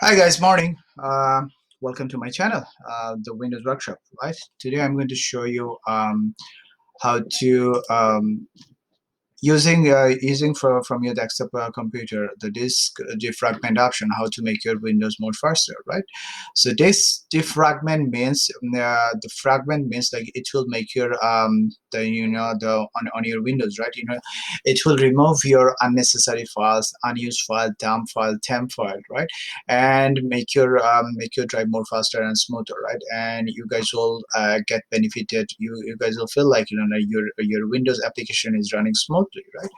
Hi guys, morning. Welcome to my channel, the Windows Workshop. Right. Today I'm going to show you how to using from your desktop computer the disk defragment option, how to make your windows more faster, right? So this defragment means the fragment means like it will make your the on your windows, right? It will remove your unnecessary files, unused file, dump file, temp file, right? And make your drive more faster and smoother, right? And you guys will get benefited. You guys will feel like your windows application is running smoothly, right?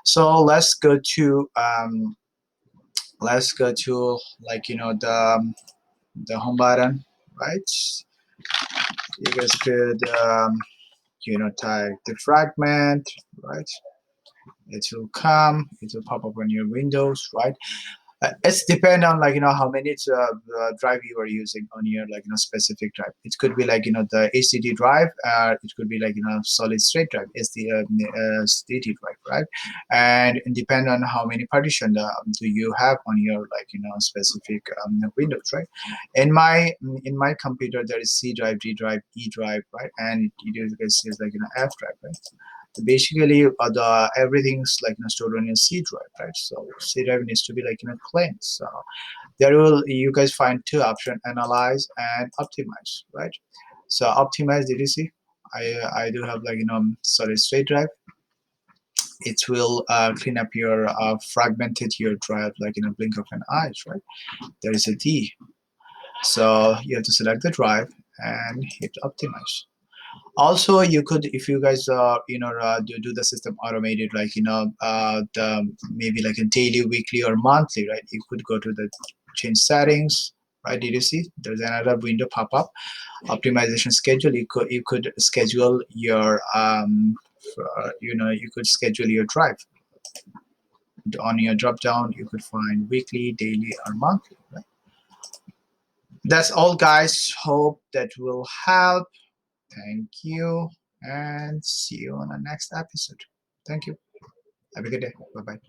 So let's go to like the home button, right? You guys could type the fragment, right? It will come, it will pop up on your windows, right? It's depend on how many drive you are using on your specific drive. It could be the HDD drive. It could be solid state drive, SDD drive, right? And it depend on how many partition do you have on your specific Windows, right? In my computer there is C drive, D drive, E drive, right? And you guys see like F drive, right? Basically the everything's stored on your C drive, right? So C drive needs to be clean. So there will you guys find two options: analyze and optimize, right? So optimize, did you see? I do have solid state drive. It will clean up your fragmented your drive in a blink of an eye, right? There is a D, so you have to select the drive and hit optimize. Also you could, if you guys do the system automated, the maybe like a daily, weekly, or monthly, right? You could go to the change settings, right? Did you see there's another window pop up, optimization schedule? You could schedule your you could schedule your drive. On your drop down you could find weekly, daily, or monthly, right? That's all guys, hope that will help. Thank you, and see you on the next episode. Thank you. Have a good day. Bye bye.